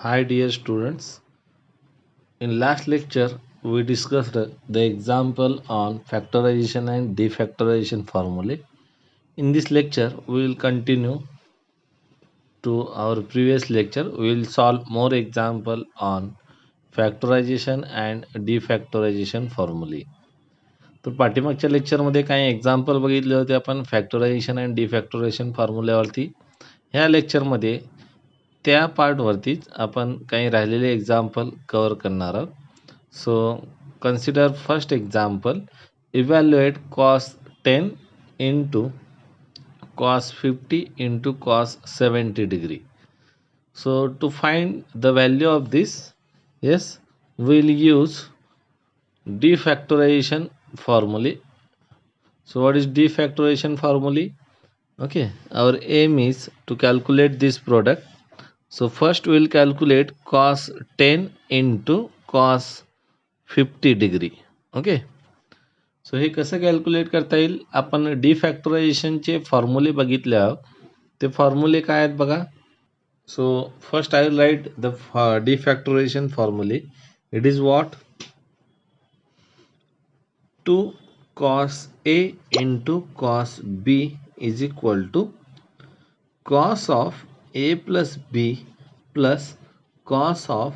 Hi dear students, in last lecture we discussed the example on factorization and defactorization formulae. In this lecture we will continue to our previous lecture. We will solve more example on factorization and defactorization formulae. तर पाठीमागच्या लेक्चरमध्ये काही example बघितले होते आपण factorisation and डिफॅक्टरायझेशन फॉर्म्युल्यावरती. ह्या लेक्चरमध्ये त्या पार्टवरतीच आपण काही राहिलेले एक्झाम्पल कव्हर करणार आहोत. So consider first example, evaluate cos 10 into cos 50 into cos 70 degree. So to find the value of this, yes, we'll use defactorization formulae. So what is defactorization formulae? Okay, our aim is to calculate this product. So first we'll calculate cos 10 into cos 50 degree. Okay, सो हे कसं calculate करता येईल? आपण डिफॅक्टरायझेशनचे फॉर्म्युले बघितले आहोत. ते फॉर्म्युले काय आहेत बघा. So first I will write the defactorization फॉर्म्युले. It is what? 2 cos A into cos B is equal to cos of A plus B plus cos of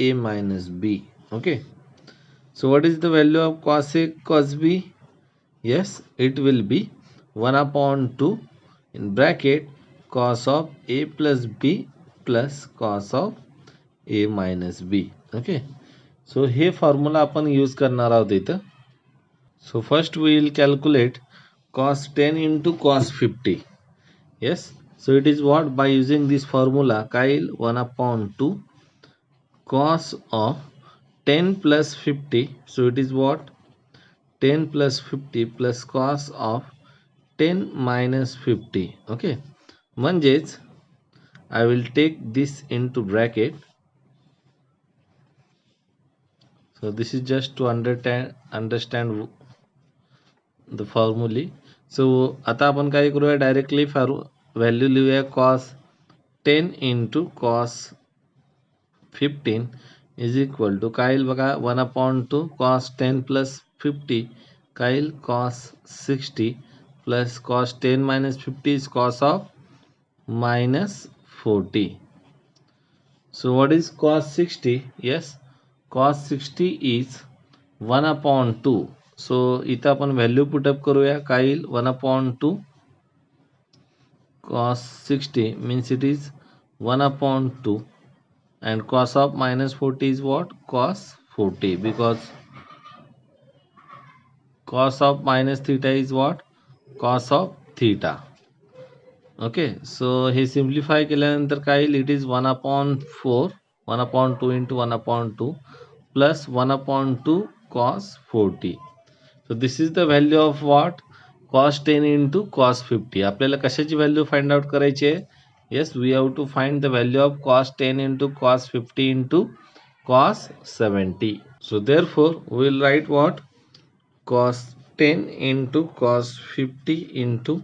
A minus B. Okay, so what is the value of cos A cos B? Yes, it will be 1 upon 2 in bracket cos of A plus B plus cos of A minus B. Okay, so hey formula आपण use करणार आहोत इथं. So first we will calculate cos 10 into cos 50. Yes, so it is what? By using this formula, काय 1 upon 2 cos of 10 plus 50. So it is what? 10 plus 50 plus cos of 10 minus 50. Okay, म्हणजेच I will take this into bracket. So this is just to understand the formula. So आता आपण काय करूया, directly value लिहूया. cos 10 into cos 15 is equal to काय येईल बघा, 1 upon 2 cos 10 plus 50 काय येईल cos 60 plus cos 10 minus 50 is cos of minus 40. So what is cos 60? Yes, cos 60 is 1 upon 2. So इथं आपण व्हॅल्यू पुटअप करूया. काय येईल 1 upon 2 cos 60 means it is 1 upon 2 and cos of minus 40 is what? Cos 40, because cos of minus theta is what? Cos of theta. Okay, so हे simplify केल्यानंतर काय येईल? It is 1 upon 4, 1 upon 2 into 1 upon 2 plus 1 upon 2 cos 40. So this is the value of what? Cos 10 into cos 50. आपल्याला कशाची value find out करायची आहे? Yes, we have to find the value of cos 10 into cos 50 into cos 70. So therefore we will write what? Cos 10 into cos 50 into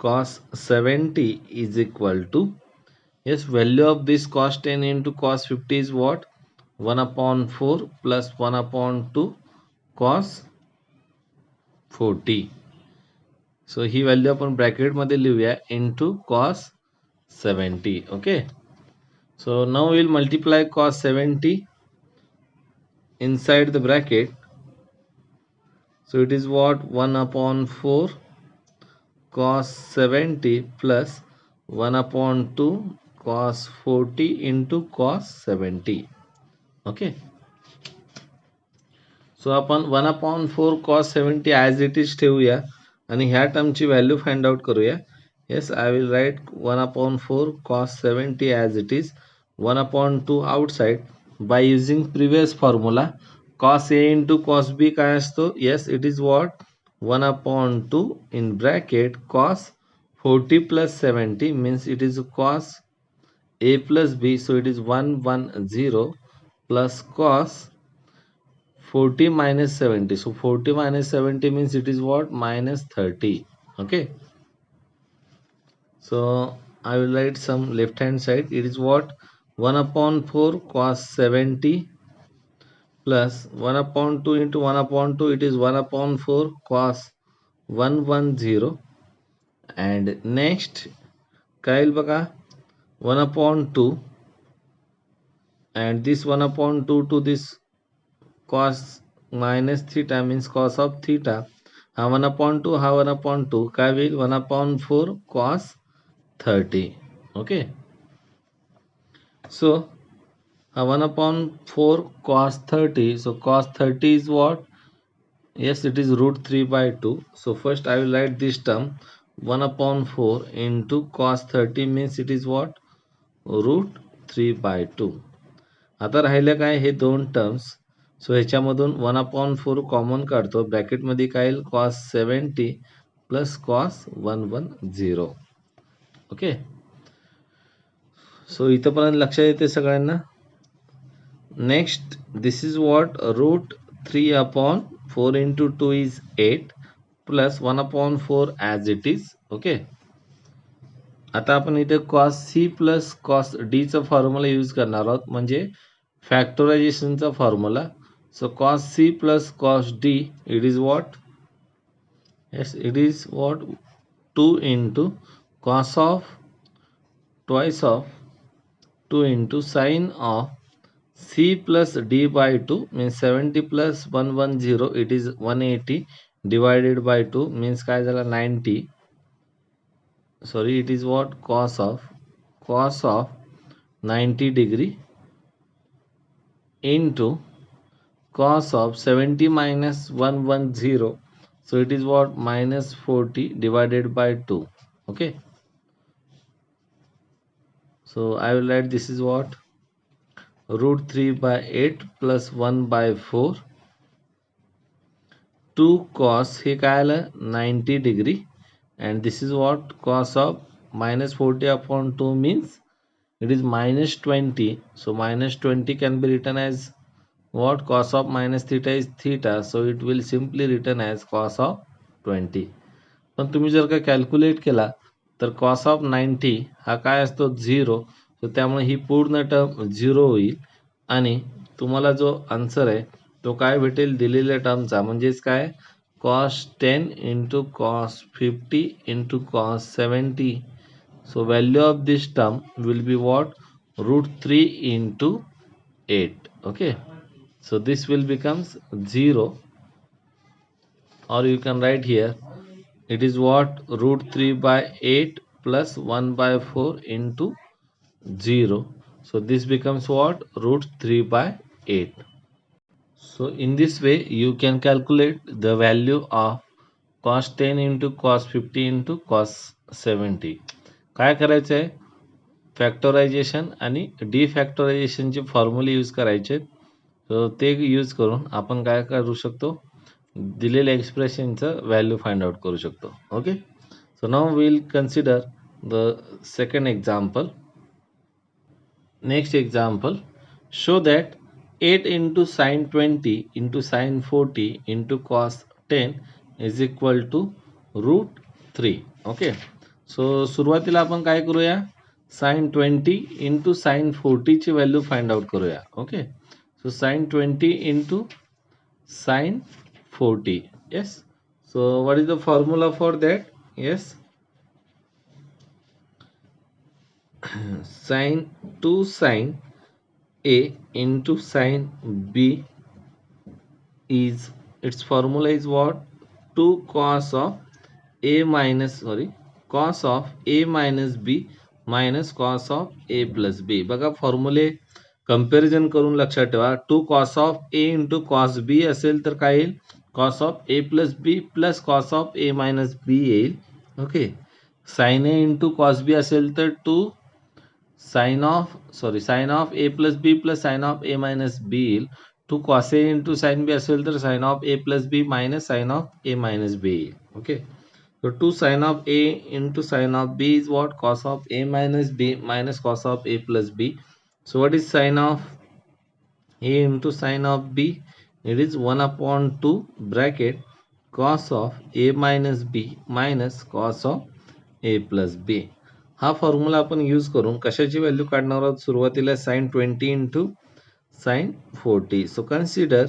cos 70 is equal to, yes, value of this cos 10 into cos 50 is what? 1 upon 4 plus 1 upon 2 cos 40. So he value आपण bracket मध्ये लिहूया into cos 70. Okay, so now we'll multiply cos 70 inside the bracket. So it is what? 1 upon 4 cos 70 plus 1 upon 2 cos 40 into cos 70. Okay, so आपण 1 upon 4 cos 70 as it is ठेवूया आणि ह्या टर्मची value find out करूया. Yes, I will right 1 upon 4 cos 70 as it is, 1 upon 2 outside. By using previous formula cos A into cos B काय असतो? Yes, it is what? 1 upon 2 in bracket cos 40 plus 70 means it is cos A plus B, so it is 110 plus cos 40 minus 70. So 40 minus 70 means it is what? Minus 30. Okay, so I will write some left hand side. It is what? 1 upon 4 cos 70 plus 1 upon 2 into 1 upon 2, it is 1 upon 4 cos 110. And next काय येईल बघा, 1 upon 2 and this 1 upon 2 to this cos minus theta means cos of theta. हा 1 upon 2 हा 1 upon 2 काय होईल, 1 upon 4 cos 30. Okay, so 1 upon 4 cos 30. So cos 30 is what? Yes, it is root 3 by 2. So first I will write this term 1 upon 4 into cos 30 means it is what? Root 3 by 2. आता राहिलं काय, हे दोन terms. So ह्याच्यामधून 1 upon 4 common काढतो. ब्रॅकेटमध्ये काय येईल, cos 70 plus cos 110. Okay, so इथंपर्यंत लक्षात येते सगळ्यांना. Next this is what, root 3 upon 4 into 2 is 8 plus 1 upon 4 as it is. Okay, आता आपण इथे cos c plus cos d चा फॉर्म्युला यूज करणार आहोत, म्हणजे फॅक्टरायझेशनचा formula. So cos c plus cos d, it is what, yes it is what, 2 into cos of twice of 2 into sin of c plus d by 2 means 70 plus 110, it is 180 divided by 2 means काय झाला 90. Sorry, it is what, cos of 90 degree into cos of 70 minus 110, so it is what, minus 40 divided by 2. Okay, so I will write this is what, root 3 by 8 plus 1 by 4 2 cos, हे काय आलं 90 degree, and this is what, cos of minus 40 upon 2 means it is minus 20. So minus 20 can be written as what, cos of minus theta is theta, so it will simply written as cos of 20. पण तुम्ही जर का calculate केला तर cos of 90 हा काय असतो 0, so त्यामुळे ही पूर्ण टर्म 0 होईल आणि तुम्हाला जो आन्सर आहे तो काय भेटेल, दिलेल्या टर्मचा, म्हणजेच काय, cos 10 into cos 50 into cos 70. So value of this term will be what, root 3 into 8. Okay, so this will becomes 0, or you can write here it is what, root 3 by 8 plus 1 by 4 into 0. So this becomes what, root 3 by 8. So in this way you can calculate the value of cos 10 into cos 50 into cos 70. काय करायचं आहे, factorisation आणि डिफॅक्टरायझेशनचे फॉर्म्युले use करायचे. सो ते use करून आपण काय करू शकतो, दिलेल्या एक्सप्रेशनचं व्हॅल्यू फाइंड आउट करू शकतो. Okay, so now we will consider the second example. Next example, show that 8 into sin 20 into sin 40 into cos 10 is equal to root 3. Okay, सो सुरुवातीला आपण काय करूया, sin 20 into sin 40 ची व्हॅल्यू फाइंड आउट करूया. Okay, so sin 20 into sin 40. Yes, so what is the formula for that? Yes, sin 2 sin a into sin b is, its formula is what, 2 cos of a minus, cos of a minus b minus cos of a plus b. बघा फॉर्म्युले comparison करून लक्षात ठेवा. 2 cos of a into cos b असेल तर काय येईल, cos of a plus b plus cos of a minus b येईल. Okay, sin a into cos b असेल तर 2 sin of a plus b plus sin of a minus b येईल. 2 cos a into sin b असेल तर sin of a plus b minus sin of a minus b येईल. Okay, so 2 sin of a into sin of b is what, cos of a minus b minus cos of a plus b. So what is sin of a into sin of b? It is 1 upon 2 bracket cos of a minus b minus cos of a plus b. हा formula आपण use करून कशाची value काढणार आहोत? सुरुवातीला sin 20 into sin 40. So consider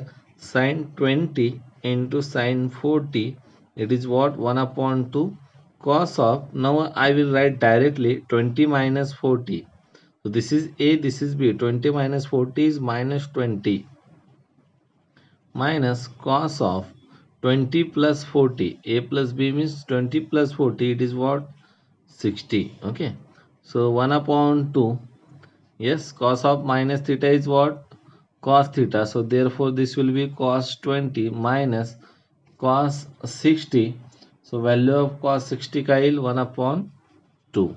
sin 20 into sin 40. It is what? 1 upon 2 cos of. Now I will write directly 20 minus 40. So this is A, this is B. 20 minus 40 is minus 20 minus cos of 20 plus 40. A plus B means 20 plus 40. It is what? 60. Okay. So 1 upon 2. Yes, cos of minus theta is what? Cos theta. So therefore this will be cos 20 minus cos 60. So value of cos 60 काय येईल? 1 upon 2.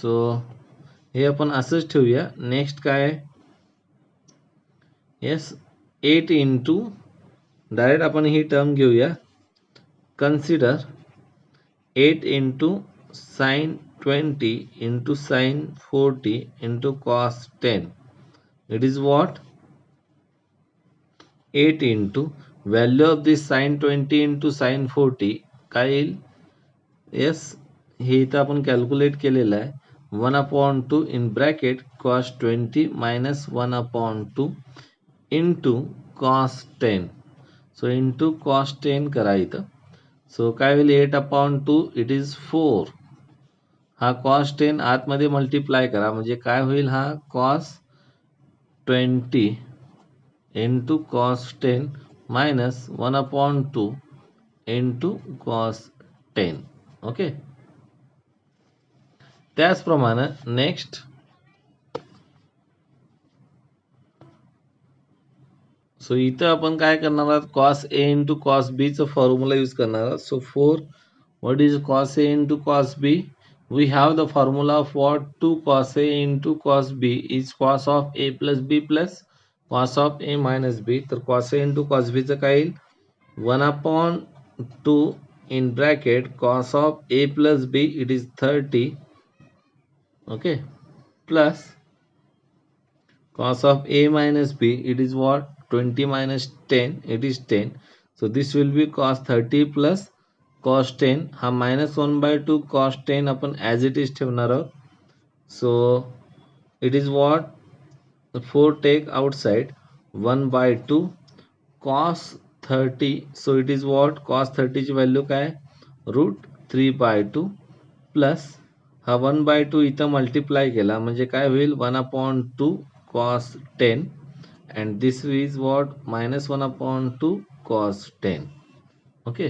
So हे आपण असंच ठेवूया. Next काय आहे? Yes 8 into direct आपण ही term घेऊया. Consider 8 into sin 20 into sin 40 into cos 10. It is what? 8 into value of this sin 20 into sin 40 काय येईल? येस हे इथं आपण कॅल्क्युलेट केलेलं आहे. 1 upon 2 in bracket cos 20 minus 1 upon 2 into cos 10. So into cos 10 करा इथं. सो काय होईल? 8 upon 2 it is 4. हा cos 10 आतमध्ये मल्टिप्लाय करा म्हणजे काय होईल? हा cos 20 into cos 10 minus 1 upon 2 into cos 10. Okay. त्याचप्रमाणे नेक्स्ट सो इथं आपण काय करणार आहोत? cos A into cos B चं फॉर्म्युला यूज करणार आहोत. सो 4 what is cos A into cos B? We have the formula of what? 2 cos A into cos B is cos of A plus B plus cos of A minus B. तर cos A into cos B चं काय येईल? 1 upon 2 in bracket cos of A plus B it is 30. Okay. Plus cos of A minus B it is what? 20 minus 10 it is 10. So this will be cos 30 plus cos 10. हा minus 1 by 2 cos 10 आपण as it is ठेवणार आहोत. So it is what? 4 take outside 1 by 2 cos 30. So it is what? Cos 30 ची value काय? Root 3 by 2 plus हा 1 by 2 इथं multiply केला म्हणजे काय होईल? 1 upon 2 cos 10 and this is what? minus 1 upon 2 cos 10. Okay.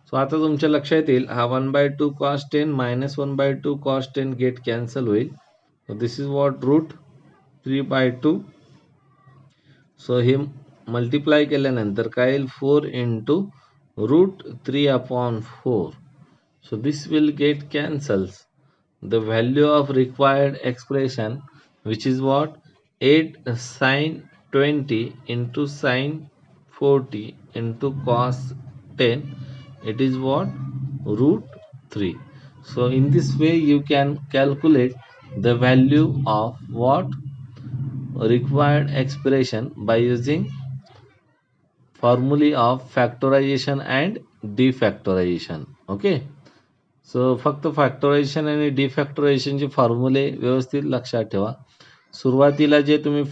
सो आता तुमच्या लक्षात येईल हा 1 by 2 cos 10 minus 1 by 2 cos 10 get cancel होईल. So this is what? Root 3 by 2. So हे मल्टिप्लाय केल्यानंतर काय येईल? 4 into root 3 upon 4. So this will get cancels. The value of required expression which is what? 8 sin 20 into sin 40 into cos 10 it is what? Root 3. So in this way you can calculate the value of what? Required expression by using formulae of factorization and defactorization. Okay. सो फक्त factorisation आणि डिफॅक्टरायझेशनचे फॉर्म्युले व्यवस्थित लक्षात ठेवा. सुरुवातीला जे तुम्ही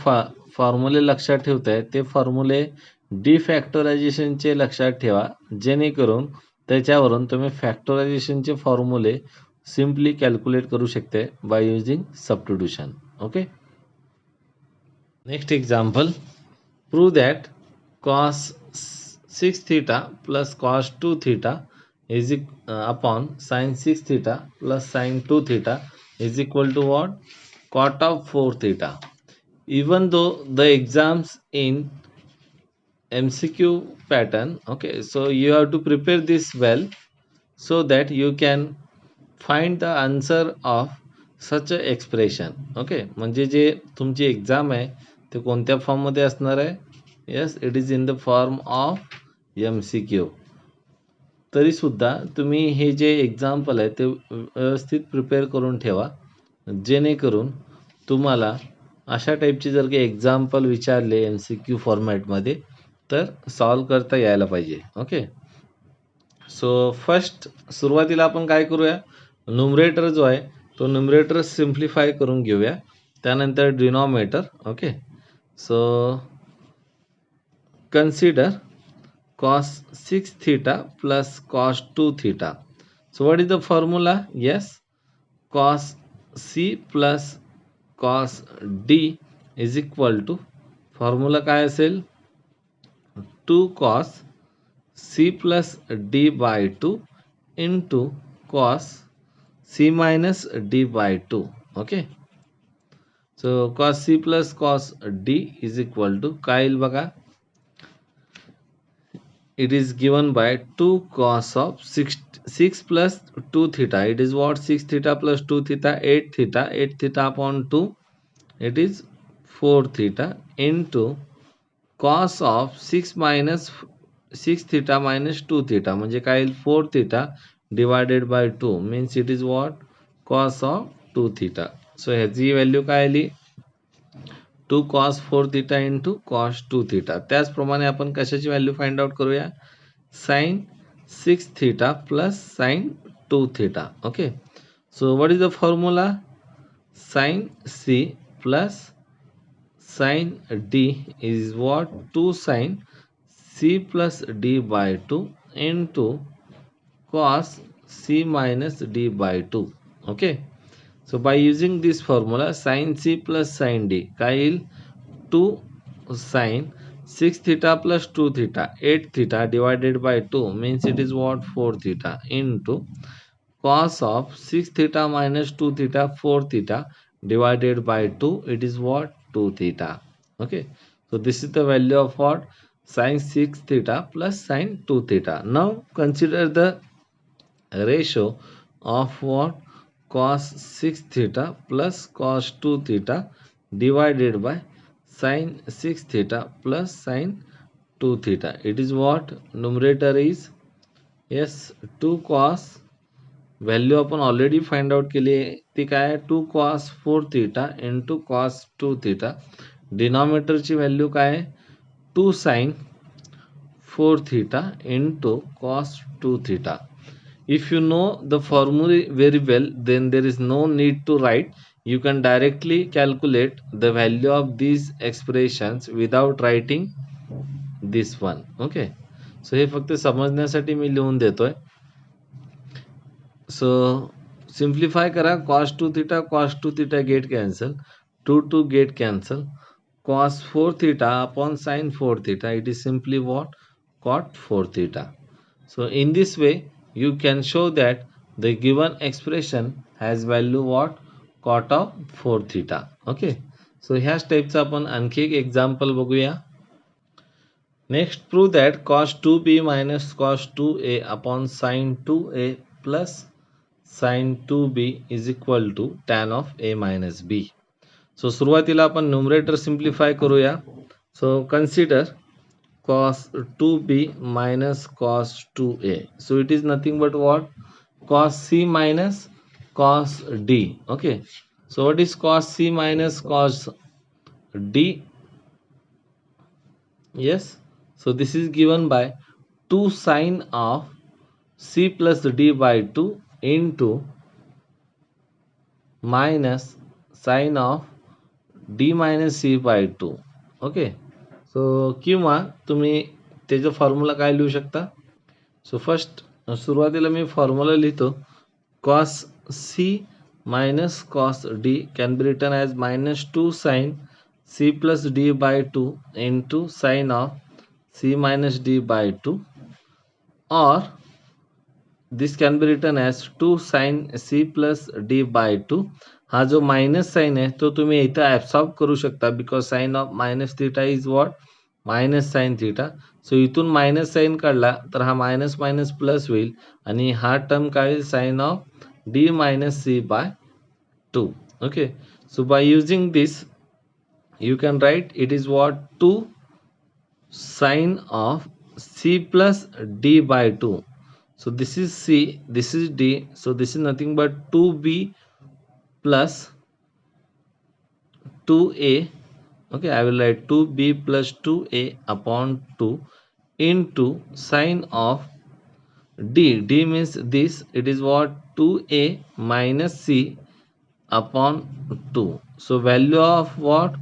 फॉर्म्युले लक्षात ठेवताय ते फॉर्म्युले डिफॅक्टरायझेशनचे लक्षात ठेवा जेणेकरून त्याच्यावरून तुम्ही फॅक्टरायझेशनचे फॉर्म्युले सिम्पली कॅल्क्युलेट करू शकते by using substitution. Okay. Next example. Prove that cos 6 theta plus cos 2 theta is upon sin 6 theta plus sin 2 theta is equal to what? Cot of 4 theta. Even though the exams in MCQ pattern, okay, so you have to prepare this well so that you can find the answer of such a expression. okay, म्हणजे जे तुमची exam आहे ते कोणत्या फॉर्ममध्ये असणार आहे? Yes, it is in the form of MCQ. तरी सुद्धा तुम्ही हे जे एक्झाम्पल आहे ते व्यवस्थित प्रिपेअर करून ठेवा जेणेकरून तुम्हाला अशा टाईपचे जर काही एक्झाम्पल विचारले MCQ फॉर्मॅटमध्ये तर सॉल्व करता यायला पाहिजे. ओके. सो फर्स्ट सुरुवातीला आपण काय करूया? न्यूमरेटर जो आहे तो न्यूमरेटर सिम्प्लिफाय करून घेऊया. त्यानंतर denominator. Okay, so consider cos 6 theta plus cos 2 theta. So what is the formula? Yes, cos C plus cos D is equal to, formula काय असेल, 2 cos C plus D by 2 into cos C minus D by 2. Okay, so cos C plus cos D is equal to काय येईल बघा, it is given by 2 cos of 6 plus 2 theta. It is what? 6 theta plus 2 theta, 8 theta. 8 theta upon 2, it is 4 theta into cos of 6 minus 6 theta minus 2 theta म्हणजे काय येईल, 4 theta divided by 2 means it is what? Cos of 2 theta. So ह्याची value काय आली, 2 cos 4 theta into cos 2 theta. त्याचप्रमाणे आपण कशाची value find out करूया, sin 6 theta plus sin 2 theta. Okay, so what is the formula? Sin C plus sin D is what? 2 sin C plus D by 2 into cos C minus D by 2. Okay, so by using this formula, sin C plus sin D काय येईल, 2 sin 6 theta plus 2 theta, 8 theta divided by 2 means it is what? 4 theta into cos of 6 theta minus 2 theta, 4 theta divided by 2, it is what? 2 theta. Okay, so this is the value of what? Sin 6 theta plus sin 2 theta. Now consider the ratio of what? Cos 6 theta plus cos 2 theta divided by sin 6 theta plus sin 2 theta. It is what? Numerator is, yes, 2 cos, value आपण already find out केली आहे, ती काय आहे, 2 cos 4 theta into cos 2 theta. डिनॉमिनेटरची value काय आहे, 2 sin 4 theta into cos 2 theta. If you know the formula very well, then there is no need to write. You can directly calculate the value of these expressions without writing this one. Okay, so हे फक्त समजण्यासाठी मी लिहून देतोय. So simplify करा, cos 2 theta get cancel, 2 get cancel, cos 4 theta upon sin 4 theta, it is simply what? Cot 4 theta. So in this way you can show that the given expression has value what? Cot of 4 theta. Okay, so ह्या स्टेपचा आपण आणखी एक example बघूया. Next prove that cos 2b minus cos 2a upon sin 2a plus sin 2b is equal to tan of a minus b. So सुरुवातीला आपण numerator simplify करूया. So consider cos 2b minus cos 2a. So it is nothing but what? Cos c minus cos d. Okay, so what is cos c minus cos d? Yes, so this is given by 2 sin of c plus d by 2 into minus sin of d minus c by 2. Okay, सो किंवा तुम्ही त्याचा formula काय लिहू शकता. So first सुरुवातीला मी formula लिहितो, cos c minus cos d can be written as minus 2 sin c plus d by 2 into sin of c minus d by 2, or this can be written as 2 sin c plus d by 2. हा जो minus sign आहे तो तुम्ही इथं absorb करू शकता, because sine of minus theta is what? Minus sine theta. So इथून minus sign काढला तर हा मायनस मायनस प्लस होईल आणि हा टर्म काय होईल? Sine of D minus C by 2. Okay, so by using this you can write it is what? 2 sin of c plus d by 2. So this is c, this is d, so this is nothing but 2b plus 2a. Okay, I will write 2b plus 2a upon 2 into sin of d. D means this, it is what? 2a minus c upon 2. So value of what?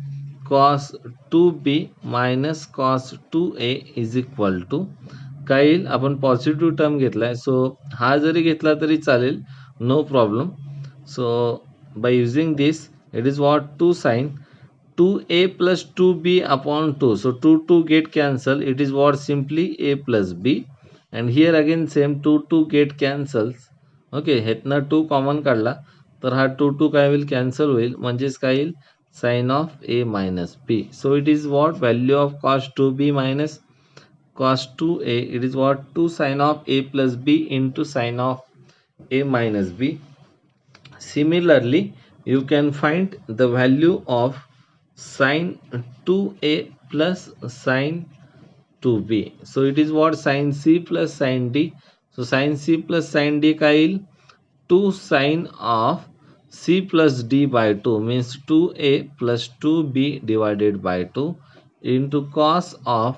Cos 2b minus cos 2a is equal to काय येईल? आपण positive term घेतलाय, सो हा जरी घेतला तरी चालेल, no problem. So by using this it is what 2 sin 2a plus 2b upon 2. So 2 get cancel. It is what? Simply a plus b. And here again same 2 get cancels. Okay, ह्यातनं 2 common काढला तर हा 2 काय होईल? Cancel होईल. म्हणजेच काय येईल? Sine of a minus b. So it is what? Value of cos 2b minus cos 2a. It is what? 2 sin of a plus b into sin of a minus b. Similarly, you can find the value of sin 2a plus sin 2b. So it is what? Sin c plus sin d. So sin c plus sin d काय येईल? 2 sin of c plus d by 2 means 2a plus 2b divided by 2 into cos of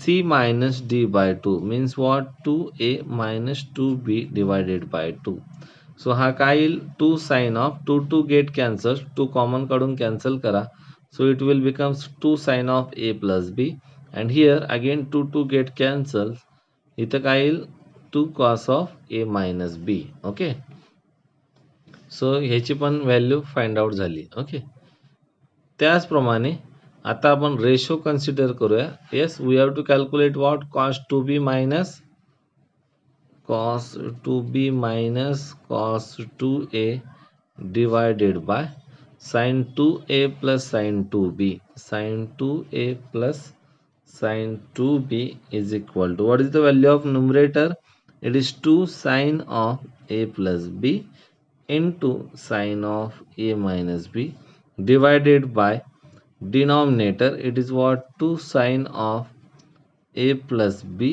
c minus d by 2 means what? 2a minus 2b divided by 2. सो हा काय येईल? 2 sin of 2 get cancel, 2 common काढून cancel करा. So it will becomes 2 sin of a plus b. And here again 2 get cancel. इथं काय येईल? 2 cos of a minus b. Okay, so ह्याची पण व्हॅल्यू फाइंड आउट झाली. ओके, त्याचप्रमाणे आता आपण रेशो कन्सिडर करूया. Yes, we have to calculate what? cos 2b minus cos 2b minus cos 2a divided by sin 2a plus sin 2b. Sin 2a plus sin 2b is equal to what is the value of numerator? It is 2 sin of a plus b into sin of a minus b divided by denominator. It is what? 2 sin of a plus b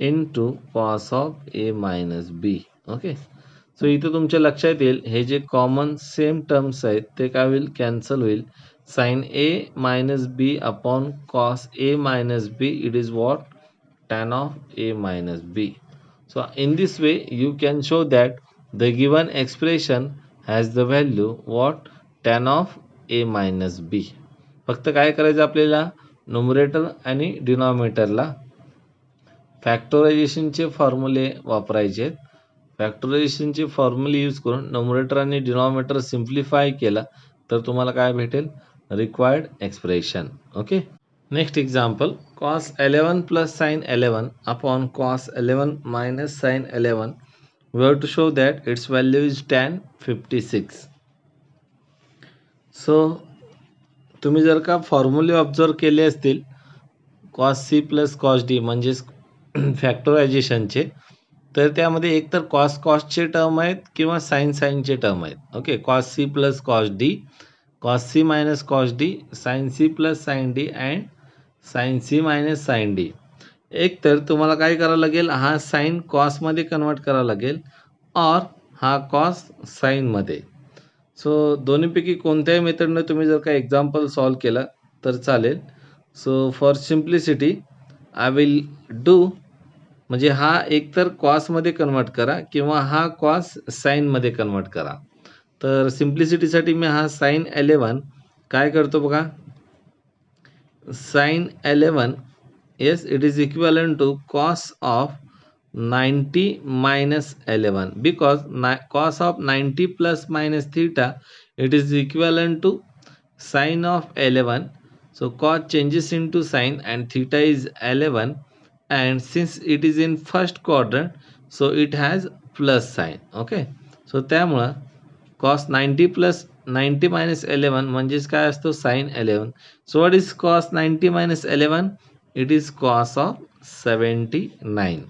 into cos of a minus b. Okay, so इथे तुमच्या लक्षात येईल हे जे common same terms आहेत ते काय होईल? कॅन्सल होईल. Sine a minus b upon cos a minus b, it is what? Tan of a minus b. So in this way you can show that the given expression has the value what? Tan of a minus b. फक्त काय करायचं आपल्याला? Numerator आणि डिनॉमिनेटरला फॅक्टरायझेशनचे फॉर्म्युले वापरायचे आहेत. फॅक्टरायझेशनचे फॉर्म्युले use करून numerator आणि denominator simplify केला तर तुम्हाला काय भेटेल? Required expression. Okay, next example. cos 11 plus sin 11 upon cos 11 minus sin 11. We have to show that its value is tan 56. सो तुम्ही जर का फॉर्म्युले ऑब्झर्व केले असतील cos c plus cos d म्हणजेच फॅक्टरायझेशनचे, तर त्यामध्ये एकतर कॉसचे टर्म आहेत किंवा साईनचे टर्म आहेत. Okay, cos c plus cos d, cos c minus cos d, sin c plus sin d and sin c minus sin d. एक तर तुम्हाला काय करावं लागेल? हा साईन कॉसमध्ये कन्वर्ट करावा लागेल और हा कॉस साईनमध्ये. सो दोन्हीपैकी कोणत्याही मेथडनं तुम्ही जर का एक्झाम्पल सॉल्व केला तर चालेल. So for simplicity I will do, म्हणजे हा एकतर कॉसमध्ये कन्वर्ट करा किंवा हा कॉस साईनमध्ये कन्वर्ट करा. तर सिम्प्लिसिटीसाठी मी हा साइन 11 काय करतो बघा? Sine 11, yes, it is equal to cos of 90 minus 11 because cos of 90 plus minus theta, it is equivalent to sin of 11. So cos changes into sin and theta is 11, and since it is in first quadrant so it has plus sign. Okay, so त्यामुळे cos 90 plus 90 minus 11 म्हणजेच काय असतो? sin 11. So what is cos 90 minus 11? It is cos of 79.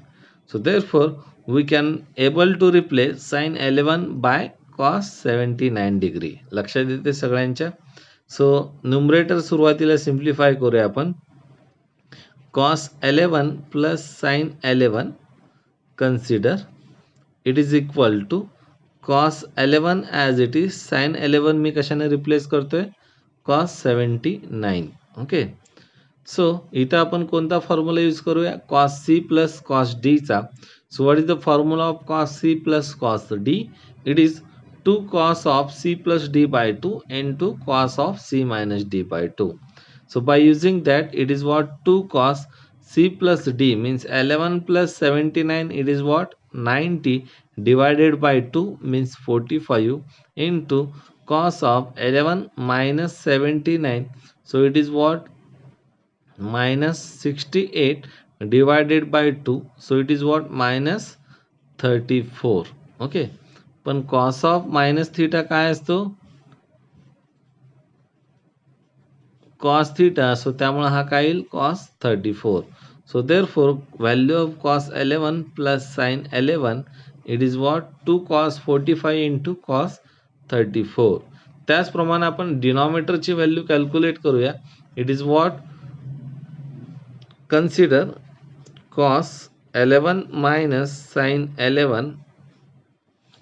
So therefore we can able to replace sin 11 by cos 79 degree. लक्षात येते सगळ्यांच्या? So numerator सुरुवातीला simplify करूया आपण. cos 11 plus sin 11 consider, it is equal to cos 11 as it is, sin 11 मी कशाने replace करतोय? cos 79. Okay, सो इथं आपण कोणता फॉर्म्युला यूज करूया? cos c plus cos d चा. So what is the formula of cos c plus cos d? It is 2 cos of c plus d by 2 into cos of c minus d by 2. So by using that, it is what 2 cos c plus d means 11 plus 79, it is what 90 divided by 2 means 45 into cos of 11 minus 79, so it is what minus 68 divided by 2, so it is what minus 34. Okay, पण cos of minus theta काय असतो, cos theta, सो त्यामुळे हा काय येईल cos 34. So therefore value of cos 11 plus sign 11, it is what 2 cos 45 into cos 34. त्याचप्रमाणे आपण डिनॉमिनेटरची value calculate करूया. It is what consider cos 11 minus sin 11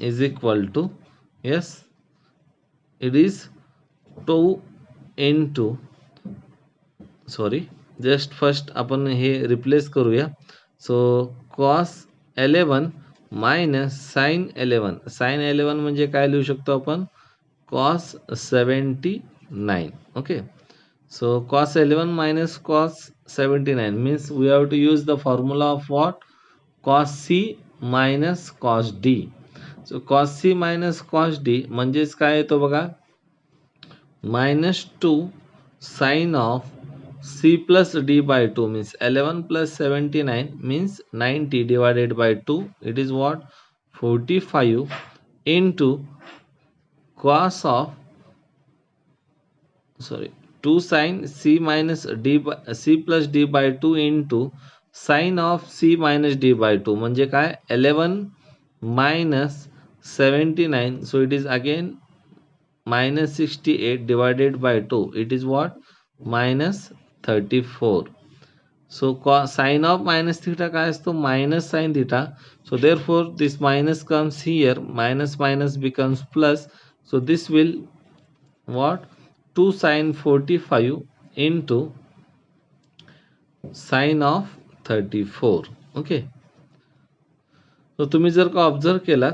is equal to, yes, it is 2 into, sorry, just first आपण हे replace करूया. सो cos 11 minus sin 11, sin 11 म्हणजे काय लिहू शकतो आपण, cos 79. Okay, so cos 11 minus cos 79 means we have to use the formula of what, cos c minus cos d. so cos c minus cos d म्हणजेच काय येतो बघा, minus 2 sin of c plus d by 2 means 11 plus 79 means 90 divided by 2, it is what 45 into cos of, sorry, 2 sin c minus d by c plus d by 2 into sin of c minus d by 2 म्हणजे काय 11 minus 79, so it is again minus 68 divided by 2, it is what minus 34. so sin of minus theta काय असतो, minus sin theta, so therefore this minus comes here, minus minus becomes plus, so this will what 2 sin 45 into sin of 34. Okay, so तुम्ही जर का observe केला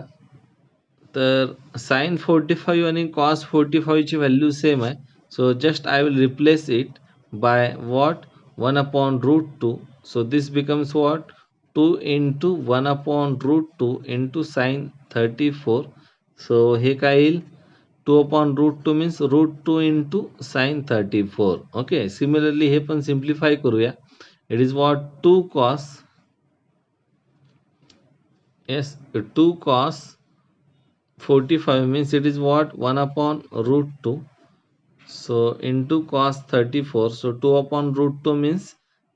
तर sin 45 आणि cos 45 ची value same आहे. So just I will replace it by what 1 upon root 2. So this becomes what 2 into 1 upon root 2 into sine 34. सो हे काय येईल 2 upon root 2 means root 2 into sine 34. Okay, similarly हे पण simplify करूया. It is what 2 cos, yes, 2 cos 45 means it is what 1 upon root 2, so into cos 34, so 2 upon root 2 means,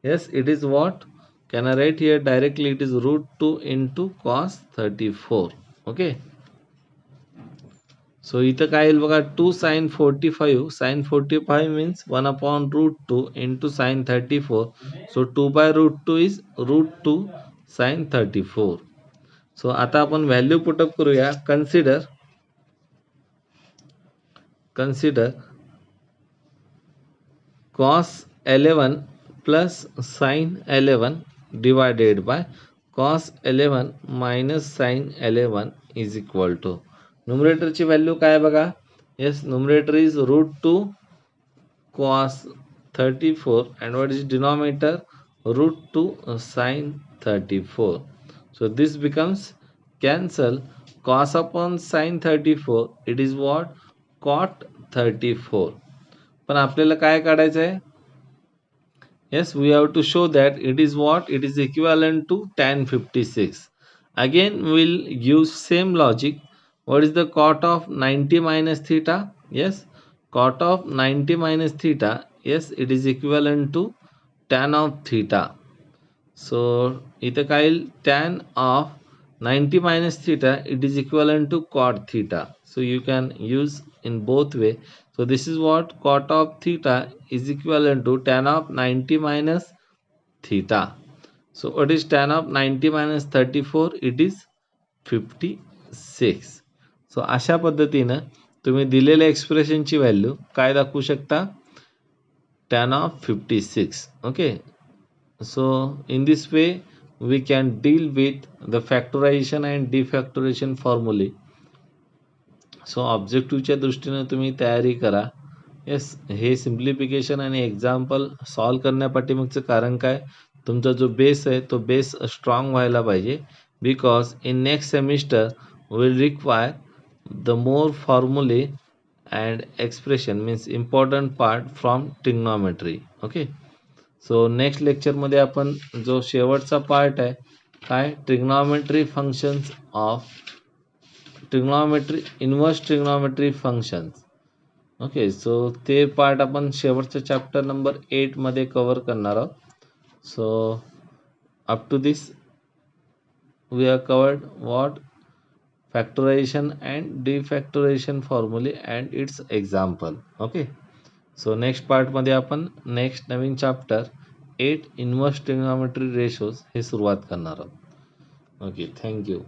yes, it is what, can I write here directly, it is root 2 into cos 34. okay, so इथं काय येईल बघा 2 sin 45, sin 45 means 1 upon root 2 into sin 34, so 2 by root 2 is root 2 sin 34. So आता आपण value put up करूया. Consider cos 11 plus sin 11 divided by cos 11 minus sin 11 is equal to, न्यूमरेटरची value काय बघा, yes, numerator is root 2 cos 34 and what is denominator, root 2 sin 34. So this becomes cancel cos upon sin 34, it is what cot 34. पण आपल्याला काय काढायचं आहे, yes, we have to show that it is what, it is equivalent to tan 56. Again we will use same logic. What is the cot of 90 minus theta, yes, cot of 90 minus theta, yes, it is equivalent to tan of theta. So इथं काय येईल tan of 90 minus theta, it is equivalent to cot theta. So you can use in both way. So this is what cot of theta is equivalent to tan of 90 minus theta. So what is tan of 90 minus 34? It is 56. So अशा पद्धतीनं तुम्ही दिलेल्या एक्सप्रेशनची value काय दाखवू शकता, tan of 56. Okay, so in this way we can deal with the factorization and defactorization formulae सो ऑब्जेक्टिव्हच्या दृष्टीने तुम्ही तयारी करा. येस, हे सिम्प्लिफिकेशन आणि एक्झाम्पल सॉल्व करण्यापाठीमागचं कारण काय, तुमचा जो बेस आहे तो बेस स्ट्रॉंग व्हायला पाहिजे. Because in next semester will require the more फॉर्म्युले and expression means important part from trigonometry. Okay, so next लेक्चरमध्ये आपण जो शेवटचा पार्ट आहे काय, trigonometry functions of inverse trigonometry functions. Okay, so ते पार्ट आपण शेवटच्या चॅप्टर नंबर 8 मध्ये कव्हर करणार आहोत. So up to this we have covered what, factorization and defactorization फॉर्म्युले and its example. Okay, so next पार्टमध्ये आपण नेक्स्ट नवीन चॅप्टर 8 इन्व्हर्स ट्रिग्नॉमेट्री रेशोज हे सुरुवात करणार आहोत. Okay, thank you.